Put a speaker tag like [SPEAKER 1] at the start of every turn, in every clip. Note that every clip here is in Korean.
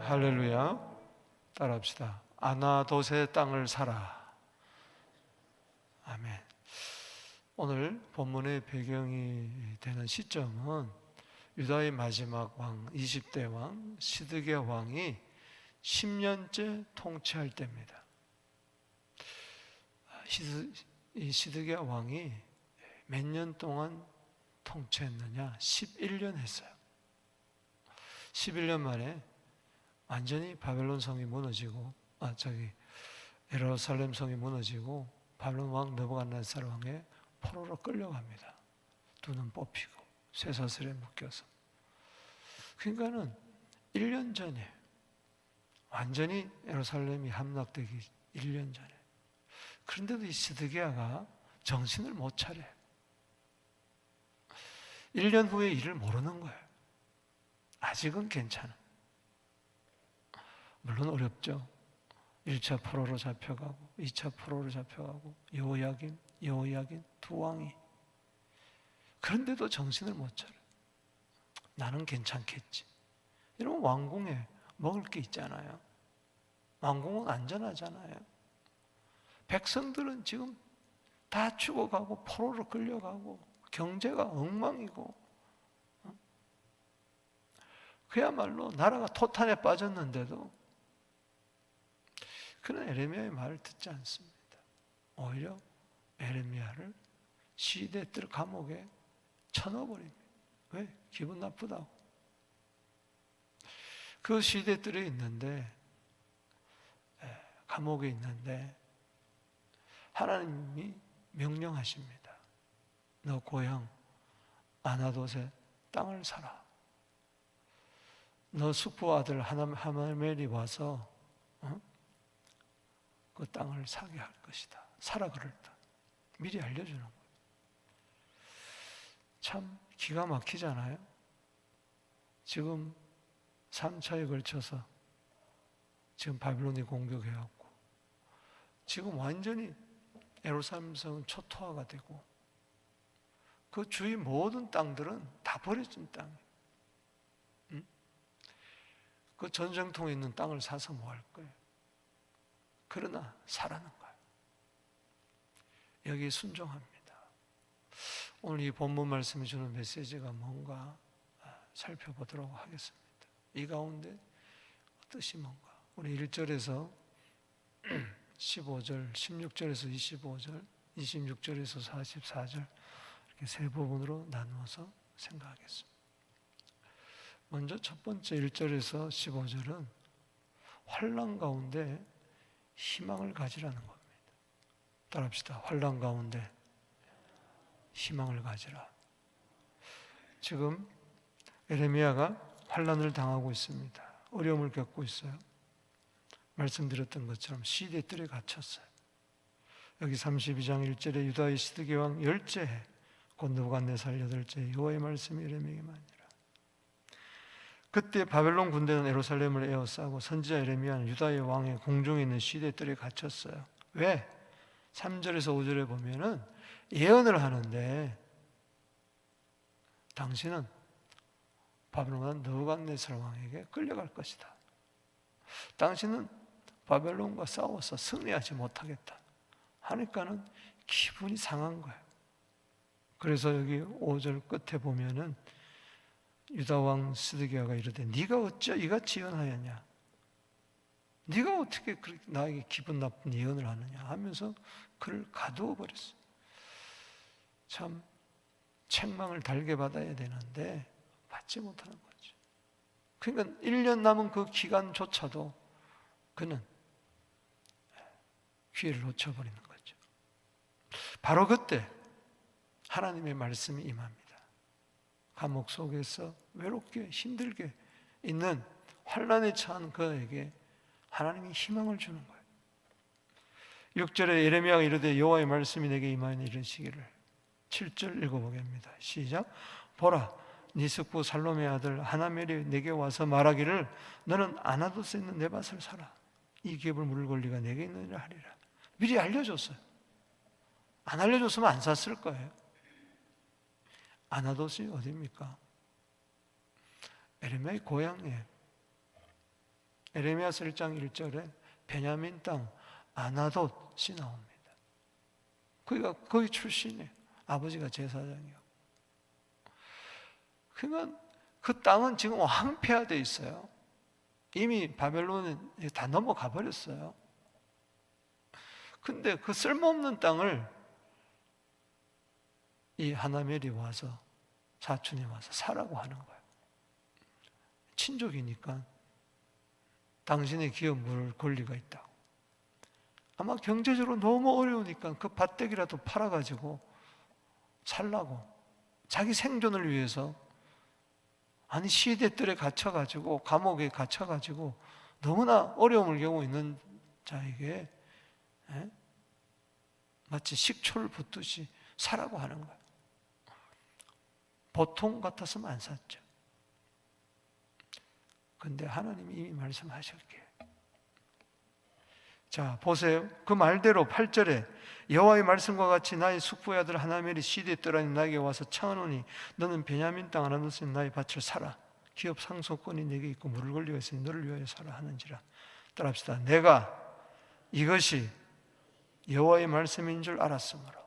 [SPEAKER 1] 할렐루야. 따라합시다. 아나돗의 땅을 사라. 아멘. 오늘 본문의 배경이 되는 시점은 유다의 마지막 왕 20대 왕 시드기야 왕이 10년째 통치할 때입니다. 이 시드기야 왕이 몇 년 동안 통치했느냐? 11년 했어요. 11년 만에 완전히 바벨론 성이 무너지고 예루살렘 성이 무너지고 바벨론 왕 느부갓네살 왕의 포로로 끌려갑니다. 두 눈 뽑히고 쇠사슬에 묶여서. 그러니까는 1년 전에 완전히 예루살렘이 함락되기 1년 전에. 그런데도 이 시드기야가 정신을 못 차려요. 1년 후에 일을 모르는 거예요. 아직은 괜찮아. 물론 어렵죠. 1차 포로로 잡혀가고 2차 포로로 잡혀가고 여호야긴 두 왕이. 그런데도 정신을 못 차려. 나는 괜찮겠지. 이러면 왕궁에 먹을 게 있잖아요. 왕궁은 안전하잖아요. 백성들은 지금 다 죽어가고 포로로 끌려가고 경제가 엉망이고 그야말로 나라가 토탄에 빠졌는데도 그는 에레미야의 말을 듣지 않습니다. 오히려 에레미야를 시대뜰 감옥에 쳐넣어버립니다. 왜? 기분 나쁘다고. 그 시대뜰에 있는데, 감옥에 있는데 하나님이 명령하십니다. 너 고향 아나돗의 땅을 사라. 너 숙부 아들 하멜이 와서 그 땅을 사게 할 것이다. 사라 그랬다. 미리 알려주는 거예요. 참 기가 막히잖아요. 지금 3차에 걸쳐서 지금 바빌론이 공격해왔고 지금 완전히 예루살렘 성은 초토화가 되고 그 주위 모든 땅들은 다 버려진 땅이에요. 그 전쟁통에 있는 땅을 사서 뭐 할 거예요? 그러나 사라는 거예요. 여기에 순종합니다. 오늘 이 본문 말씀이 주는 메시지가 뭔가 살펴보도록 하겠습니다. 이 가운데 뜻이 뭔가? 우리 1절에서 15절, 16절에서 25절, 26절에서 44절 이렇게 세 부분으로 나누어서 생각하겠습니다. 먼저 첫 번째 1절에서 15절은 환난 가운데 희망을 가지라는 겁니다. 따라합시다. 환난 가운데 희망을 가지라. 지금 에레미야가 환난을 당하고 있습니다. 어려움을 겪고 있어요. 말씀드렸던 것처럼 시대뜰에 갇혔어요. 여기 32장 1절에 유다의 시드기야 왕 10째 해 곧 느부갓네살 8째 여호와의 말씀이 에레미야에게 말하니라. 그때 바벨론 군대는 예루살렘을 에워싸고 선지자 에레미야는 유다의 왕의 궁중에 있는 시대뜰에 갇혔어요. 왜? 3절에서 5절에 보면은 예언을 하는데 당신은 바벨론 느부갓네살 왕에게 끌려갈 것이다. 당신은 바벨론과 싸워서 승리하지 못하겠다 하니까는 기분이 상한 거예요. 그래서 여기 5절 끝에 보면은 유다 왕 시드기야가 이르되 네가 어찌 이같이 예언하였냐? 네가 어떻게 그렇게 나에게 기분 나쁜 예언을 하느냐 하면서 그를 가두어 버렸어요. 참 책망을 달게 받아야 되는데 받지 못하는 거죠. 그러니까 1년 남은 그 기간조차도 그는 기회를 놓쳐버리는 거죠. 바로 그때 하나님의 말씀이 임합니다. 감옥 속에서 외롭게 힘들게 있는 환난에 처한 그에게 하나님이 희망을 주는 거예요. 6절에 예레미야가 이르되 여호와의 말씀이 내게 임하여 이르시기를. 7절 읽어보겠습니다. 시작. 보라, 네 숙부 살롬의 아들 하나멜이 내게 와서 말하기를 너는 아나돗에 있는 내 밭을 사라. 이 기업을 물을 권리가 내게 있느니라 하리라. 미리 알려줬어요. 안 알려줬으면 안 샀을 거예요. 아나돗이 어디입니까? 에레미야의 고향이에요. 에레미야서 1장 1절에 베냐민 땅 아나돗이 나옵니다. 그가 거기 출신이에요. 아버지가 제사장이요. 그러니까 그 땅은 지금 황폐화되어 있어요. 이미 바벨론에 다 넘어가 버렸어요. 근데 그 쓸모없는 땅을 이 하나멜이 와서, 사촌이 와서 사라고 하는 거예요. 친족이니까 당신의 기업 물을 권리가 있다고. 아마 경제적으로 너무 어려우니까 그 밭대기라도 팔아가지고 살라고, 자기 생존을 위해서. 아니, 시대들에 갇혀가지고, 감옥에 갇혀가지고 너무나 어려움을 겪고 있는 자에게 마치 식초를 붓듯이 사라고 하는 거예요. 보통 같았으면 안 샀죠. 근데 하나님이 이미 말씀하셨기에. 자, 보세요. 그 말대로 8절에 여호와의 말씀과 같이 나의 숙부의 아들 하나멜이 시드에 떠라니 나에게 와서 청하노니 너는 베냐민 땅 아나돗에 나의 밭을 사라. 기업 상속권이 내게 있고 물을 권리가 있으니 너를 위하여 사라 하는지라. 따라합시다. 내가 이것이 여호와의 말씀인 줄 알았으므로.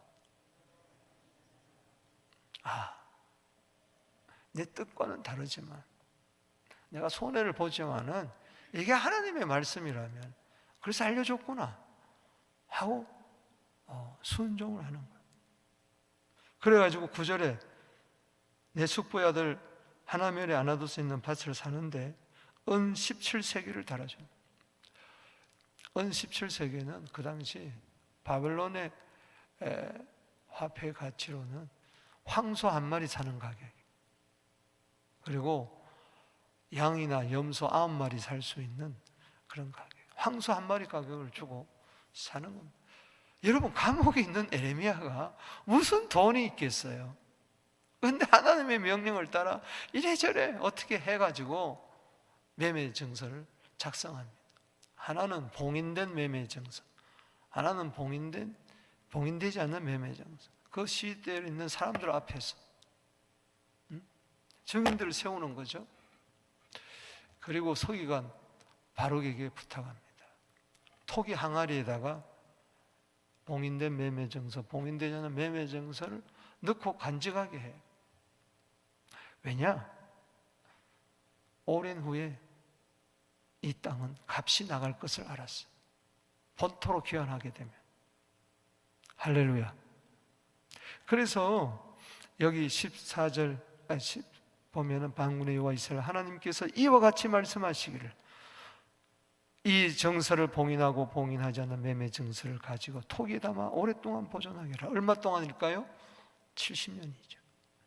[SPEAKER 1] 내 뜻과는 다르지만, 내가 손해를 보지만은 이게 하나님의 말씀이라면, 그래서 알려줬구나 하고 순종을 하는 거예요. 그래가지고 9절에 내 숙부의 아들 하나멜의 아나돗에 있는 밭을 사는데 은 17세기를 달아줍니다. 은 17세기는 그 당시 바벨론의 화폐 가치로는 황소 한 마리 사는 가격, 그리고 양이나 염소 9마리 살 수 있는 그런 가격, 황소 한 마리 가격을 주고 사는 겁니다. 여러분, 감옥에 있는 에레미야가 무슨 돈이 있겠어요? 그런데 하나님의 명령을 따라 이래저래 어떻게 해가지고 매매 증서를 작성합니다. 하나는 봉인된 매매 증서, 하나는 봉인되지 않는 매매 증서. 그 시대에 있는 사람들 앞에서 증인들을 세우는 거죠. 그리고 서기관 바룩에게 부탁합니다. 토기 항아리에다가 봉인된 매매증서, 봉인되지 않은 매매증서를 넣고 간직하게 해요. 왜냐? 오랜 후에 이 땅은 값이 나갈 것을 알았어요. 본토로 귀환하게 되면. 할렐루야. 그래서 여기 14절 보면은 방문의 여호와 이스라엘 하나님께서 이와 같이 말씀하시기를, 이 정서를 봉인하고 봉인하지 않는 매매 정서를 가지고 토기에 담아 오랫동안 보존하게 하라. 얼마 동안일까요? 70년이죠.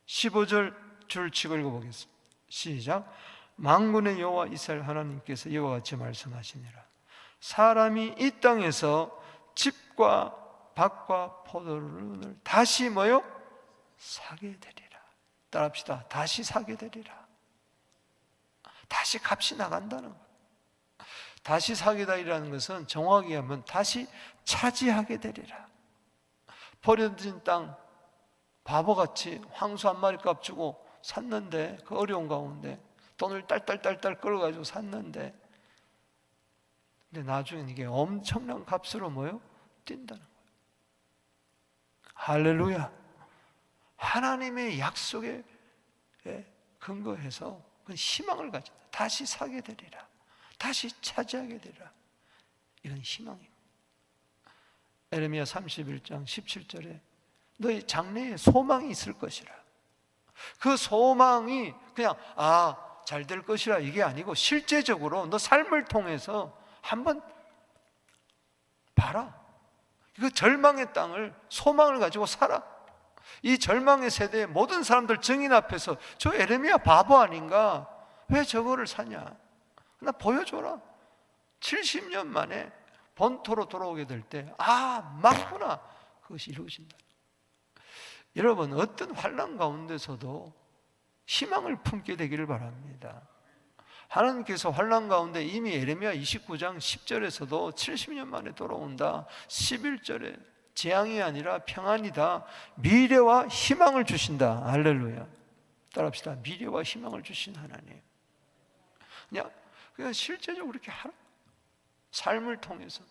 [SPEAKER 1] 15절 줄 치고 읽어보겠습니다. 시작. 만군의 여호와 이스라엘 하나님께서 이와 같이 말씀하시니라. 사람이 이 땅에서 집과 밭과 포도를 다시 뭐요? 사게 되리라. 따라합시다. 다시 사게 되리라. 다시 값이 나간다는 거예요. 다시 사게 되리라는 것은 정확히 하면 다시 차지하게 되리라. 버려진 땅, 바보같이 황소 한 마리 값 주고 샀는데, 그 어려운 가운데 돈을 딸딸딸딸 끌어가지고 샀는데, 근데 나중에 이게 엄청난 값으로 뭐요? 뛴다는 거예요. 할렐루야. 하나님의 약속에 근거해서 희망을 가진다. 다시 사게 되리라. 다시 차지하게 되리라. 이건 희망입니다. 에레미야 31장 17절에 너희 장래에 소망이 있을 것이라. 그 소망이 그냥 잘 될 것이라 이게 아니고, 실제적으로 너 삶을 통해서 한번 봐라. 그 절망의 땅을 소망을 가지고 살아. 이 절망의 세대의 모든 사람들 증인 앞에서 저 에레미야 바보 아닌가? 왜 저거를 사냐? 나 보여줘라. 70년 만에 본토로 돌아오게 될 때 맞구나. 그것이 이루어진다. 여러분, 어떤 환난 가운데서도 희망을 품게 되기를 바랍니다. 하나님께서 환난 가운데 이미 에레미야 29장 10절에서도 70년 만에 돌아온다. 11절에 재앙이 아니라 평안이다. 미래와 희망을 주신다. 할렐루야. 따라합시다. 미래와 희망을 주신 하나님. 그냥 그냥 실제적으로 이렇게 하라. 삶을 통해서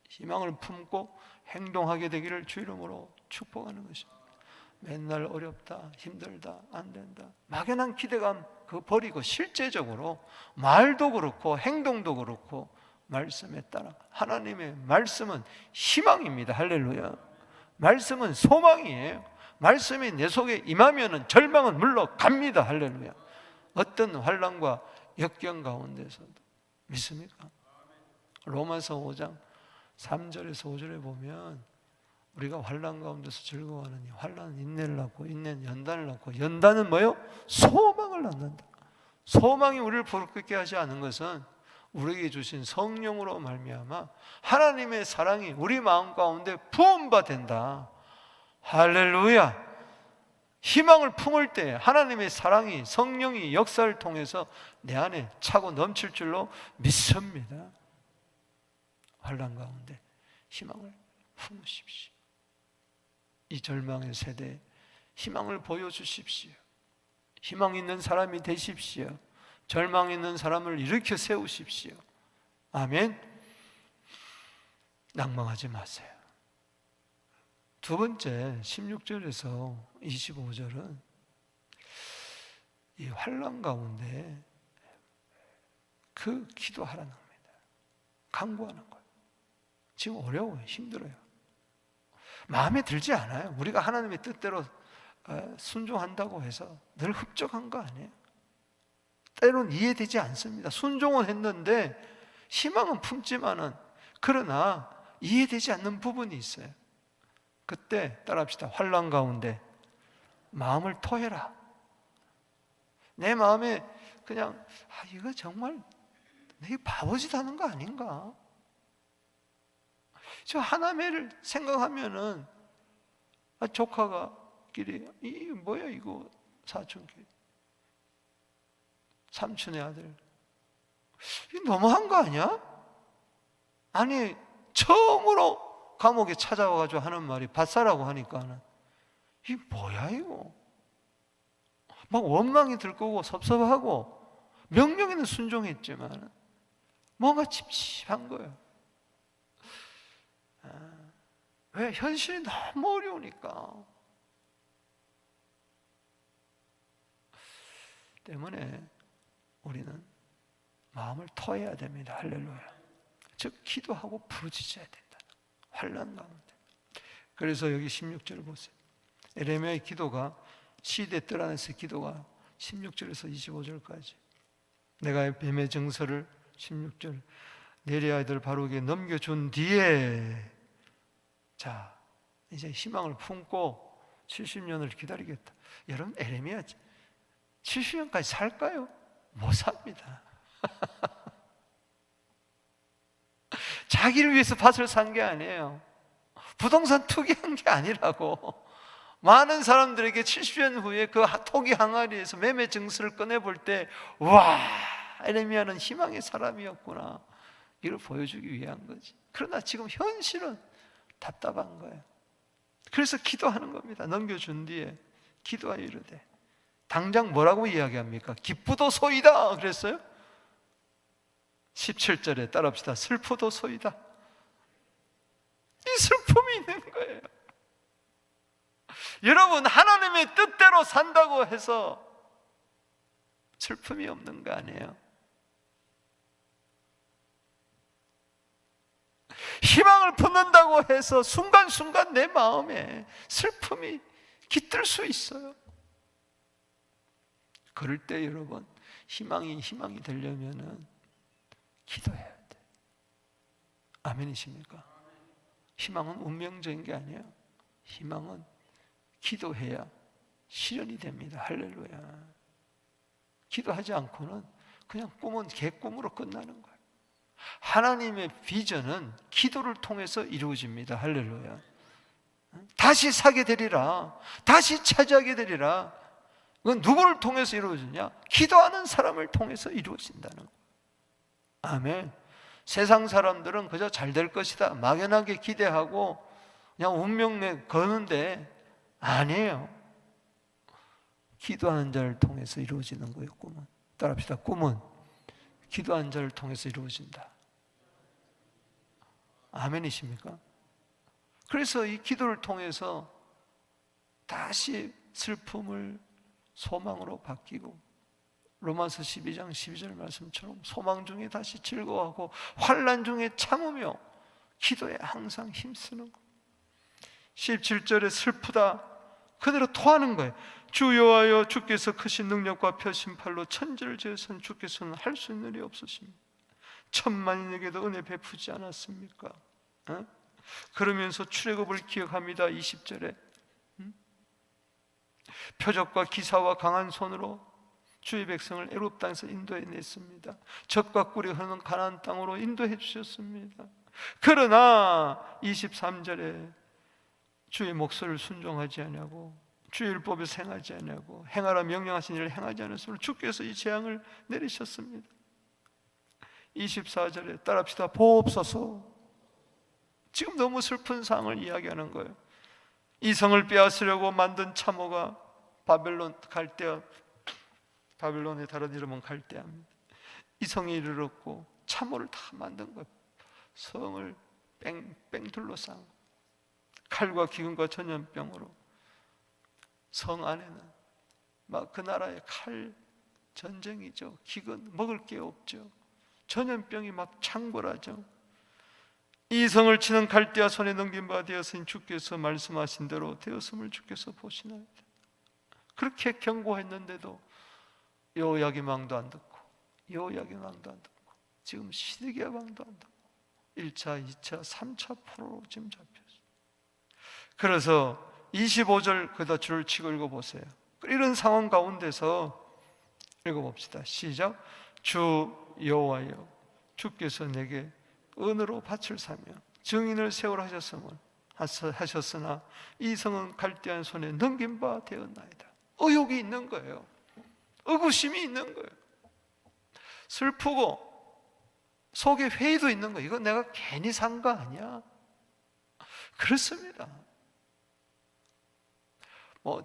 [SPEAKER 1] 희망을 품고 행동하게 되기를 주 이름으로 축복하는 것입니다. 맨날 어렵다, 힘들다, 안 된다, 막연한 기대감 그거 버리고 실제적으로 말도 그렇고 행동도 그렇고 말씀에 따라, 하나님의 말씀은 희망입니다. 할렐루야. 말씀은 소망이에요. 말씀이 내 속에 임하면은 절망은 물러갑니다. 할렐루야. 어떤 환난과 역경 가운데서도. 믿습니까? 로마서 5장 3절에서 5절에 보면 우리가 환난 가운데서 즐거워하느니 환난은 인내를 낳고 인내는 연단을 낳고 연단은 뭐요? 소망을 낳는다. 소망이 우리를 부르게 하지 않은 것은 우리에게 주신 성령으로 말미암아 하나님의 사랑이 우리 마음 가운데 부음받는다. 할렐루야. 희망을 품을 때 하나님의 사랑이, 성령이 역사를 통해서 내 안에 차고 넘칠 줄로 믿습니다. 환난 가운데 희망을 품으십시오. 이 절망의 세대에 희망을 보여주십시오. 희망 있는 사람이 되십시오. 절망 있는 사람을 일으켜 세우십시오. 아멘. 낭망하지 마세요. 두 번째 16절에서 25절은 이 환난 가운데 그 기도하라는 겁니다. 간구하는 거예요. 지금 어려워요. 힘들어요. 마음에 들지 않아요. 우리가 하나님의 뜻대로 순종한다고 해서 늘 흡족한 거 아니에요. 때로는 이해되지 않습니다. 순종은 했는데 희망은 품지만은 그러나 이해되지 않는 부분이 있어요. 그때 따라합시다. 환난 가운데 마음을 토해라. 내 마음에 그냥 이거 정말 내가 바보짓 하는 거 아닌가? 저 하나매를 생각하면은 조카가 끼리 이 뭐야 이거 사촌끼리 삼촌의 아들 이거 너무한 거 아니야? 아니 처음으로 감옥에 찾아와가지고 하는 말이 밭사라고 하니까는 이게 뭐야 이거 막 원망이 들 거고 섭섭하고 명령에는 순종했지만 뭔가 찝찝한 거예요. 왜? 현실이 너무 어려우니까. 때문에 우리는 마음을 터야 됩니다. 할렐루야. 즉 기도하고 부르짖어야 된다. 환난 가운데. 그래서 여기 16절을 보세요. 에레미야의 기도가 시대 뜰 안에서의 기도가 16절에서 25절까지. 내가 뱀의 증서를 16절 내리 아이들 바로에게 넘겨준 뒤에 자 이제 희망을 품고 70년을 기다리겠다. 여러분 에레미야 70년까지 살까요? 못 삽니다. 자기를 위해서 밭을 산 게 아니에요. 부동산 투기한 게 아니라고. 많은 사람들에게 70년 후에 그 토기 항아리에서 매매 증서를 꺼내볼 때 와 에레미야는 희망의 사람이었구나 이걸 보여주기 위한 거지. 그러나 지금 현실은 답답한 거예요. 그래서 기도하는 겁니다. 넘겨준 뒤에 기도하여 이르되 당장 뭐라고 이야기합니까? 기쁘도소이다 그랬어요? 17절에 따라합시다. 슬프도소이다. 이 슬픔이 있는 거예요. 여러분 하나님의 뜻대로 산다고 해서 슬픔이 없는 거 아니에요? 희망을 품는다고 해서 순간순간 내 마음에 슬픔이 깃들 수 있어요. 그럴 때 여러분 희망이 되려면은 기도해야 돼. 아멘이십니까? 희망은 운명적인 게 아니에요. 희망은 기도해야 실현이 됩니다. 할렐루야. 기도하지 않고는 그냥 꿈은 개꿈으로 끝나는 거예요. 하나님의 비전은 기도를 통해서 이루어집니다. 할렐루야. 다시 사게 되리라. 다시 차지하게 되리라. 그건 누구를 통해서 이루어지냐? 기도하는 사람을 통해서 이루어진다는 거예요. 아멘. 세상 사람들은 그저 잘 될 것이다 막연하게 기대하고 그냥 운명에 거는데 아니에요. 기도하는 자를 통해서 이루어지는 거예요. 꿈은. 따라합시다. 꿈은 기도한 자를 통해서 이루어진다. 아멘이십니까? 그래서 이 기도를 통해서 다시 슬픔을 소망으로 바뀌고, 로마서 12장 12절 말씀처럼 소망 중에 다시 즐거워하고 환난 중에 참으며 기도에 항상 힘쓰는 것. 17절에 슬프다 그대로 토하는 거예요. 주 여호와여, 주께서 크신 능력과 펴신 팔로 천지를 지으신 주께서는 할 수 있는 일이 없으십니다. 천만인에게도 은혜 베푸지 않았습니까? 그러면서 출애굽을 기억합니다. 20절에 표적과 기사와 강한 손으로 주의 백성을 애굽 땅에서 인도해냈습니다. 젖과 꿀이 흐르는 가나안 땅으로 인도해 주셨습니다. 그러나 23절에 주의 목소리를 순종하지 아니하고 주의 율법에 행하지 아니하고 행하라 명령하신 일을 행하지 않았으므로 주께서 이 재앙을 내리셨습니다. 24절에 따라합시다. 보옵소서. 지금 너무 슬픈 상황을 이야기하는 거예요. 이 성을 빼앗으려고 만든 참호가 바벨론 갈대아, 바벨론의 다른 이름은 갈대아입니다. 이 성에 이르렀고 참호를 다 만든 거예요. 성을 뺑뺑 둘러싸고 칼과 기근과 전염병으로 성 안에는 막 그 나라의 칼 전쟁이죠. 기근, 먹을 게 없죠. 전염병이 막 창궐하죠. 이 성을 치는 갈대아 손에 넘긴 바 되었으니 주께서 말씀하신 대로 되었음을 주께서 보시나이다. 그렇게 경고했는데도 여호야김 왕도 안 듣고 여호야김 왕도 안 듣고 지금 시드기야 왕도 안 듣고 1차, 2차, 3차 포로로 지금 잡혔어요. 그래서 25절 그다 줄을 치고 읽어보세요. 이런 상황 가운데서 읽어봅시다. 시작. 주 여호와여, 주께서 내게 은으로 밭을 사며 증인을 세우라 하셨으나 이 성은 갈대아 손에 넘긴 바 되었나이다. 의혹이 있는 거예요. 의구심이 있는 거예요. 슬프고 속에 회의도 있는 거예요. 이거 내가 괜히 산 거 아니야? 그렇습니다.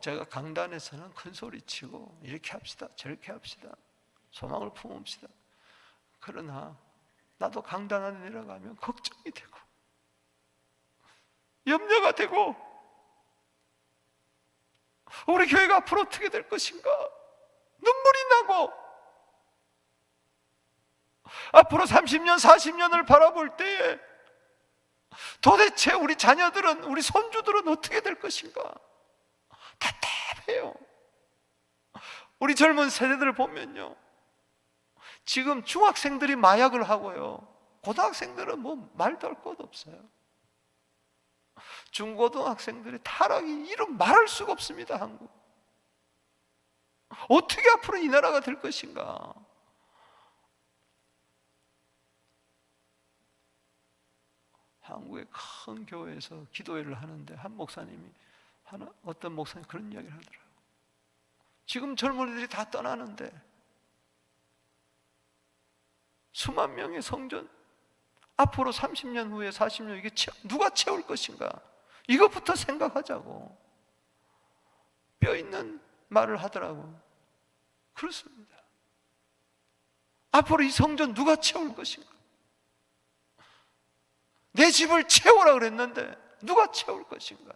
[SPEAKER 1] 제가 강단에서는 큰 소리 치고 이렇게 합시다 저렇게 합시다 소망을 품읍시다. 그러나 나도 강단 안에 내려가면 걱정이 되고 염려가 되고 우리 교회가 앞으로 어떻게 될 것인가 눈물이 나고 앞으로 30년 40년을 바라볼 때에 도대체 우리 자녀들은 우리 손주들은 어떻게 될 것인가 답답해요. 우리 젊은 세대들을 보면요 지금 중학생들이 마약을 하고요 고등학생들은 뭐 말도 할 것 없어요. 중고등학생들의 타락이 이런 말할 수가 없습니다. 한국 어떻게 앞으로 이 나라가 될 것인가. 한국의 큰 교회에서 기도회를 하는데 한 목사님이 어떤 목사님 그런 이야기를 하더라고요. 지금 젊은이들이 다 떠나는데 수만 명의 성전 앞으로 30년 후에 40년 이게 누가 채울 것인가 이것부터 생각하자고 뼈 있는 말을 하더라고. 그렇습니다. 앞으로 이 성전 누가 채울 것인가. 내 집을 채우라 그랬는데 누가 채울 것인가.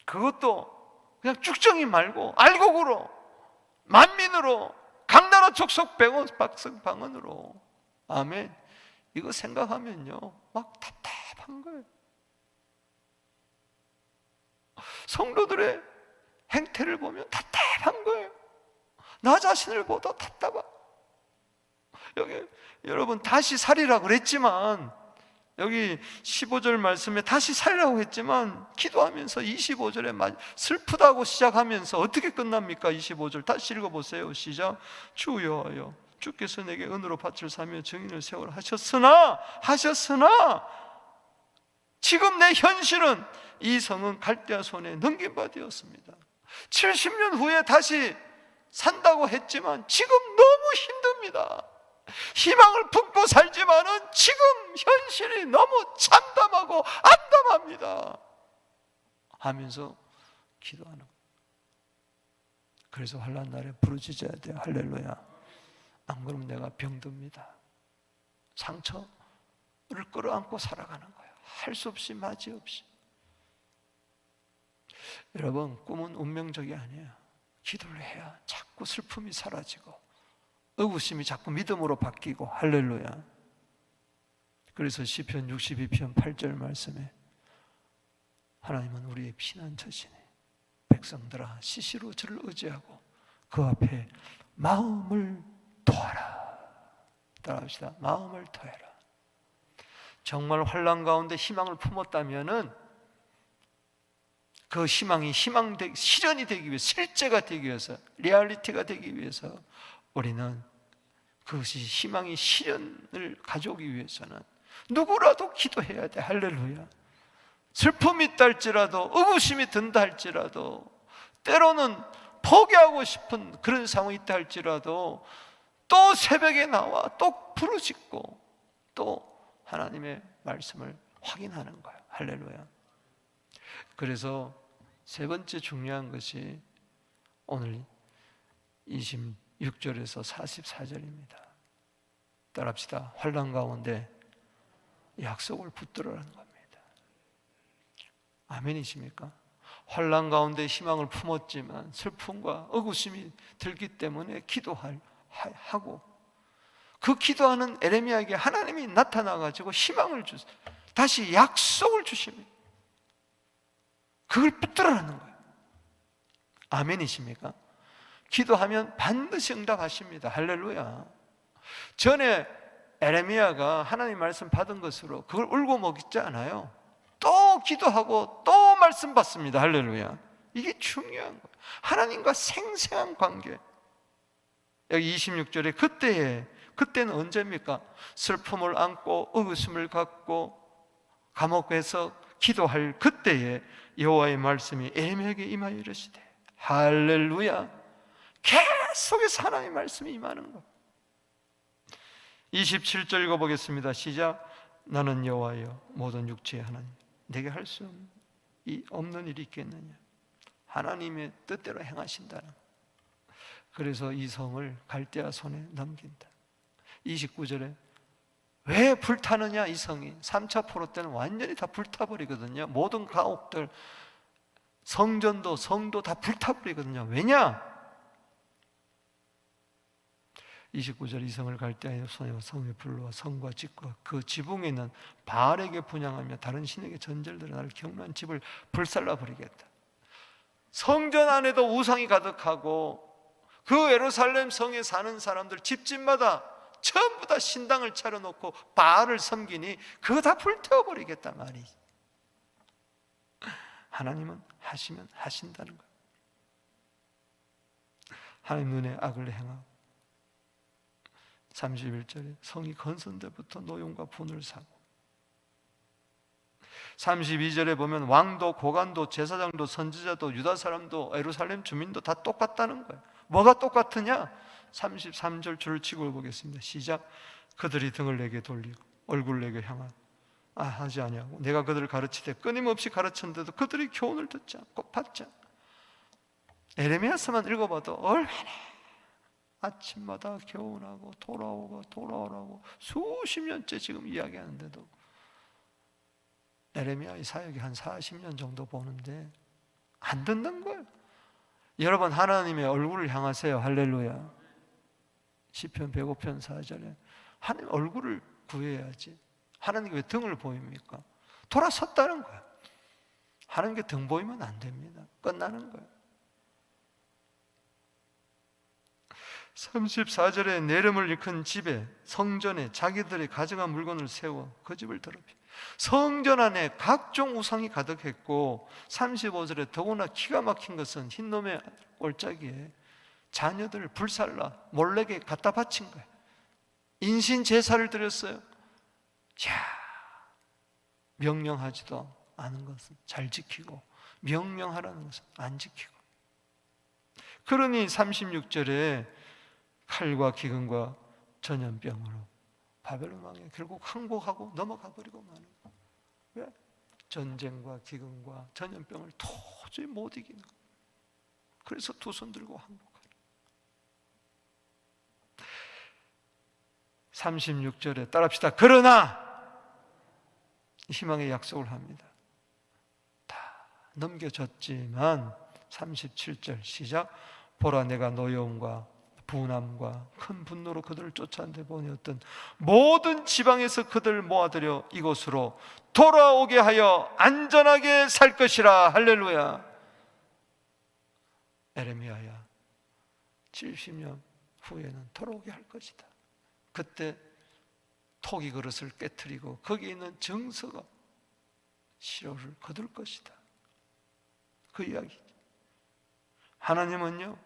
[SPEAKER 1] 그것도 그냥 쭉정이 말고 알곡으로 만민으로 강나라 족속 백성 방언으로. 아멘. 이거 생각하면요 막 답답한 거예요. 성도들의 행태를 보면 답답한 거예요. 나 자신을 보다 답답한. 여기 여러분 다시 살이라고 그랬지만 여기 15절 말씀에 다시 살이라고 했지만 기도하면서 25절에 슬프다고 시작하면서 어떻게 끝납니까? 25절 다시 읽어보세요. 시작. 주 여호와여, 주께서 내게 은으로 밭을 사며 증인을 세우라 하셨으나 지금 내 현실은 이 성은 갈대아 손에 넘긴 바 되었습니다. 70년 후에 다시 산다고 했지만 지금 너무 힘듭니다. 희망을 품고 살지만은 지금 현실이 너무 참담하고 암담합니다 하면서 기도하는 거예요. 그래서 환난 날에 부르짖어야 돼요. 할렐루야. 안 그러면 내가 병듭니다. 상처를 끌어안고 살아가는 거예요. 할 수 없이 마지 없이. 여러분, 꿈은 운명적이 아니에요. 기도를 해야 자꾸 슬픔이 사라지고 의구심이 자꾸 믿음으로 바뀌고. 할렐루야. 그래서 시편 62편 8절 말씀에 하나님은 우리의 피난처시니 백성들아 시시로 저를 의지하고 그 앞에 마음을 토하라. 따라합시다. 마음을 토해라. 정말 환난 가운데 희망을 품었다면은 그 희망이 실현이 되기 위해서, 실제가 되기 위해서, 리얼리티가 되기 위해서 우리는 그것이 희망이 실현을 가져오기 위해서는 누구라도 기도해야 돼. 할렐루야. 슬픔이 있다 할지라도, 의구심이 든다 할지라도, 때로는 포기하고 싶은 그런 상황이 있다 할지라도 또 새벽에 나와 또 부르짖고 또 하나님의 말씀을 확인하는 거예요. 할렐루야. 그래서 세 번째 중요한 것이 오늘 26절에서 44절입니다. 따라합시다. 환난 가운데 약속을 붙들으라는 겁니다. 아멘이십니까? 환난 가운데 희망을 품었지만 슬픔과 의구심이 들기 때문에 기도하고 그 기도하는 에레미야에게 하나님이 나타나가지고 희망을 주세요. 다시 약속을 주십니다. 그걸 붙들으라는 거예요. 아멘이십니까? 기도하면 반드시 응답하십니다. 할렐루야. 전에 에레미야가 하나님 말씀 받은 것으로 그걸 울고 먹지 않아요. 또 기도하고 또 말씀 받습니다. 할렐루야. 이게 중요한 거예요. 하나님과 생생한 관계. 여기 26절에 그때는 언제입니까? 슬픔을 안고 의구심을 갖고 감옥에서 기도할 그때에 여호와의 말씀이 에레미야에게 임하여 이르시되. 할렐루야. 계속해서 하나님의 말씀이 임하는 거. 27절 읽어보겠습니다. 시작. 나는 여호와여 모든 육체의 하나님, 내게 할 수 없는 일이 있겠느냐. 하나님의 뜻대로 행하신다는 거. 그래서 이 성을 갈대아 손에 넘긴다. 29절에 왜 불타느냐. 이 성이 3차 포로 때는 완전히 다 불타버리거든요. 모든 가옥들, 성전도 성도 다 불타버리거든요. 왜냐? 29절 이 성을 갈대아의 손에 성에 불러와 성과 집과 그 지붕에 있는 바알에게 분향하며 다른 신에게 전절들어 나를 경배한 집을 불살라 버리겠다. 성전 안에도 우상이 가득하고 그 예루살렘 성에 사는 사람들 집집마다 전부 다 신당을 차려놓고 바알을 섬기니 그거 다 불태워버리겠단 말이지. 하나님은 하시면 하신다는 거예요. 하나님 눈에 악을 행하고 31절에 성이 건설 때부터 노용과 분을 사고 32절에 보면 왕도 고관도 제사장도 선지자도 유다 사람도 예루살렘 주민도 다 똑같다는 거예요. 뭐가 똑같으냐? 33절 줄을 치고 읽어보겠습니다. 시작. 그들이 등을 내게 돌리고 얼굴을 내게 향하고 하지 아니하고 내가 그들을 가르치되 끊임없이 가르쳤는데도 그들이 교훈을 듣지 않고 받지 않고. 에레미야서만 읽어봐도 얼마나 아침마다 교훈하고 돌아오라고 수십 년째 지금 이야기하는데도 에레미야의 사역이 한 40년 정도 보는데 안 듣는 거예요. 여러분 하나님의 얼굴을 향하세요. 할렐루야. 시편 105편 4절에 하나님 얼굴을 구해야지. 하나님께 왜 등을 보입니까? 돌아섰다는 거예요. 하나님께 등 보이면 안 됩니다. 끝나는 거예요. 34절에 내 이름을 일컫는 집에 성전에 자기들의 가져간 물건을 세워 그 집을 더럽히. 성전 안에 각종 우상이 가득했고 35절에 더구나 기가 막힌 것은 흰놈의 올짜기에 자녀들을 불살라 몰래게 갖다 바친 거예요. 인신 제사를 드렸어요. 야, 명령하지도 않은 것은 잘 지키고 명령하라는 것은 안 지키고. 그러니 36절에 칼과 기근과 전염병으로 바벨론 왕에 결국 항복하고 넘어가 버리고 마는 거예요. 왜? 전쟁과 기근과 전염병을 도저히 못 이기는 거예요. 그래서 두 손 들고 항복하는. 36절에 따라합시다. 그러나 희망의 약속을 합니다. 다 넘겨졌지만 37절 시작. 보라, 내가 노여움과 분함과 큰 분노로 그들을 쫓아내 보니 어떤 모든 지방에서 그들을 모아들여 이곳으로 돌아오게 하여 안전하게 살 것이라. 할렐루야. 에레미야야, 70년 후에는 돌아오게 할 것이다. 그때 토기 그릇을 깨트리고 거기에 있는 정서가 시로를 거둘 것이다. 그 이야기죠. 하나님은요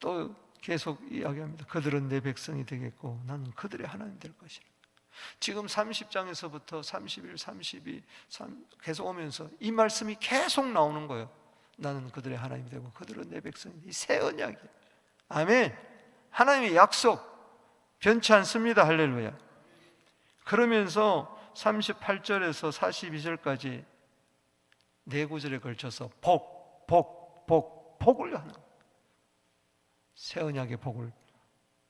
[SPEAKER 1] 또 계속 이야기합니다. 그들은 내 백성이 되겠고 나는 그들의 하나님 될 것이라. 지금 30장에서부터 31, 32 계속 오면서 이 말씀이 계속 나오는 거예요. 나는 그들의 하나님이 되고 그들은 내 백성이. 이 새 언약이에요. 아멘. 하나님의 약속 변치 않습니다. 할렐루야. 그러면서 38절에서 42절까지 네 구절에 걸쳐서 복을 하는 거예요. 새 언약의 복을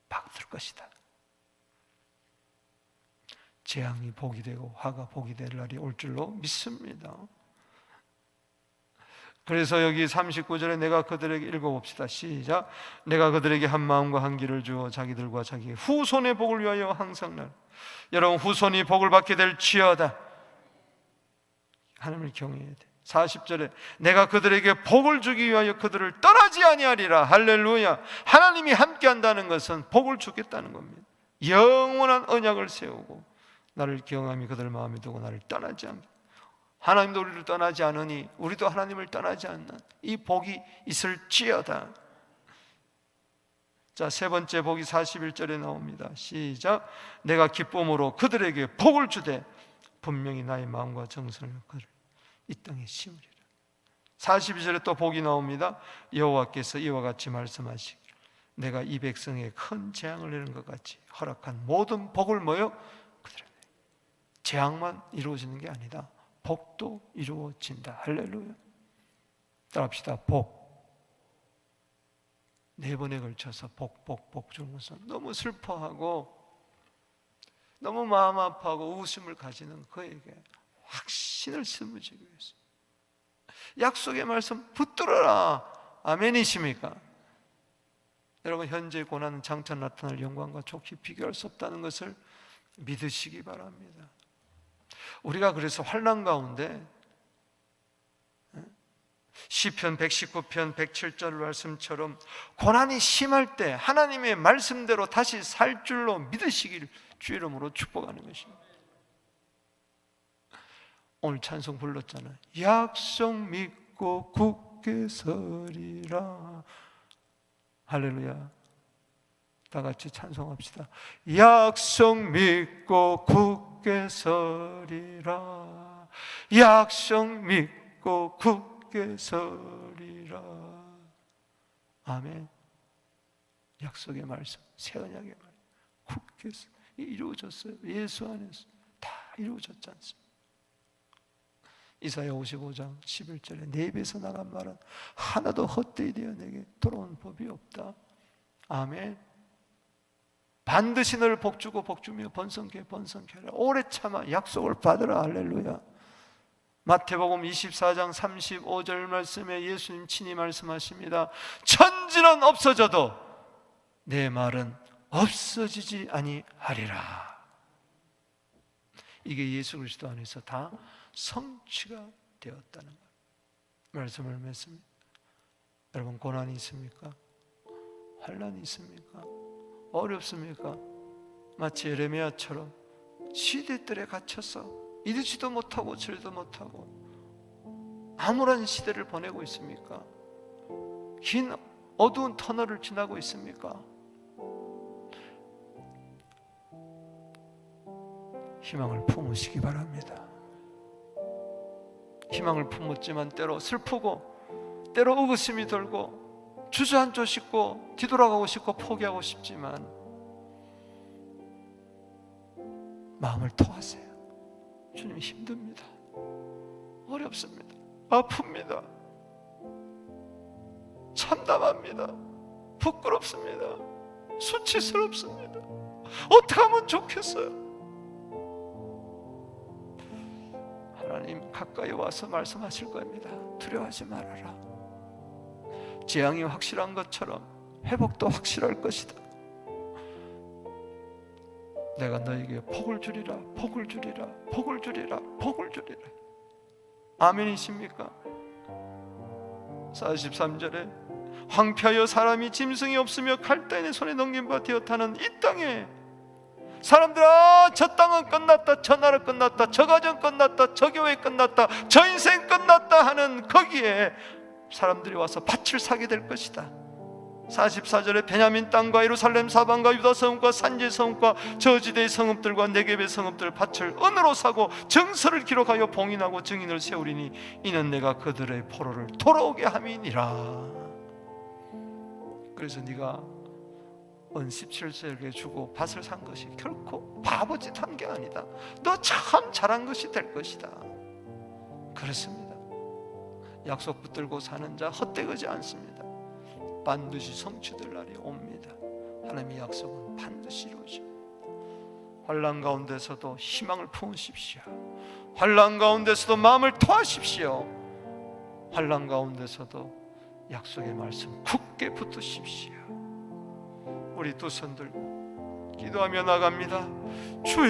[SPEAKER 1] 받을 것이다. 재앙이 복이 되고 화가 복이 될 날이 올 줄로 믿습니다. 그래서 여기 39절에 내가 그들에게 읽어봅시다. 시작. 내가 그들에게 한 마음과 한 길을 주어 자기들과 자기 후손의 복을 위하여 항상 날. 여러분 후손이 복을 받게 될지어다. 하나님을 경외해야 돼. 40절에 내가 그들에게 복을 주기 위하여 그들을 떠나지 아니하리라. 할렐루야. 하나님이 함께 한다는 것은 복을 주겠다는 겁니다. 영원한 언약을 세우고 나를 경험히 그들 마음에 두고 나를 떠나지 않게. 하나님도 우리를 떠나지 않으니 우리도 하나님을 떠나지 않는 이 복이 있을지어다. 자, 세 번째 복이 41절에 나옵니다. 시작. 내가 기쁨으로 그들에게 복을 주되 분명히 나의 마음과 정성을 그들 이 땅에 심으리라. 42절에 또 복이 나옵니다. 여호와께서 이와 같이 말씀하시기를 내가 이 백성에 큰 재앙을 내는 것 같이 허락한 모든 복을 뭐요? 그들에게. 재앙만 이루어지는 게 아니다. 복도 이루어진다. 할렐루야. 따라합시다. 복. 네 번에 걸쳐서 복 주는 것은 너무 슬퍼하고 너무 마음 아파하고 우심을 가지는 그에게 확신을 심어주기 위해서 약속의 말씀 붙들어라. 아멘이십니까? 여러분 현재 고난은 장차 나타날 영광과 좋게 비교할 수 없다는 것을 믿으시기 바랍니다. 우리가 그래서 환난 가운데 시편 119편 107절 말씀처럼 고난이 심할 때 하나님의 말씀대로 다시 살 줄로 믿으시길 주 이름으로 축복하는 것입니다. 오늘 찬송 불렀잖아요. 약속 믿고 굳게 서리라. 할렐루야. 다 같이 찬송합시다. 약속 믿고 굳게 서리라. 약속 믿고 굳게 서리라. 아멘. 약속의 말씀, 새 언약의 말씀, 굳게 이루어졌어요. 예수 안에서 다 이루어졌지 않습니까? 이사야 55장 11절에 내 입에서 나간 말은 하나도 헛되이 되어 내게 돌아온 법이 없다. 아멘. 반드시 너를 복주고 복주며 번성케 하라. 오래 참아 약속을 받으라. 할렐루야. 마태복음 24장 35절 말씀에 예수님 친히 말씀하십니다. 천지는 없어져도 내 말은 없어지지 아니하리라. 이게 예수 그리스도 안에서 다 성취가 되었다는 것. 말씀을 맺습니다. 여러분 고난이 있습니까? 환난이 있습니까? 어렵습니까? 마치 예레미야처럼 시대들에 갇혀서 이르지도 못하고 저리도 못하고 암울한 시대를 보내고 있습니까? 긴 어두운 터널을 지나고 있습니까? 희망을 품으시기 바랍니다. 희망을 품었지만 때로 슬프고 때로 의구심이 들고 주저앉고 싶고 뒤돌아가고 싶고 포기하고 싶지만 마음을 토하세요. 주님 힘듭니다. 어렵습니다. 아픕니다. 참담합니다. 부끄럽습니다. 수치스럽습니다. 어떻게 하면 좋겠어요? 하나님 가까이 와서 말씀하실 겁니다. 두려워하지 말아라. 재앙이 확실한 것처럼 회복도 확실할 것이다. 내가 너에게 복을 주리라, 복을 주리라, 복을 주리라, 복을 주리라. 아멘이십니까? 43절에 황폐하여 사람이 짐승이 없으며 칼대인의 손에 넘긴 바 되었다는 이 땅에 사람들아, 저 땅은 끝났다, 저 나라 끝났다, 저 가정 끝났다, 저 교회 끝났다, 저 인생 끝났다 하는 거기에 사람들이 와서 밭을 사게 될 것이다. 44절에 베냐민 땅과 예루살렘 사방과 유다 성읍과 산지 성읍과 저지대의 성읍들과 네겝의 성읍들 밭을 은으로 사고 정서를 기록하여 봉인하고 증인을 세우리니 이는 내가 그들의 포로를 돌아오게 함이니라. 그래서 네가 은 17세에게 주고 밭을 산 것이 결코 바보짓 한 게 아니다. 너 참 잘한 것이 될 것이다. 그렇습니다. 약속 붙들고 사는 자 헛되지 않습니다. 반드시 성취될 날이 옵니다. 하나님의 약속은 반드시 이루어져. 환난 가운데서도 희망을 품으십시오. 환난 가운데서도 마음을 토하십시오. 환난 가운데서도 약속의 말씀 굳게 붙드십시오. 우리 두 손 들고 기도하며 나갑니다. 주여,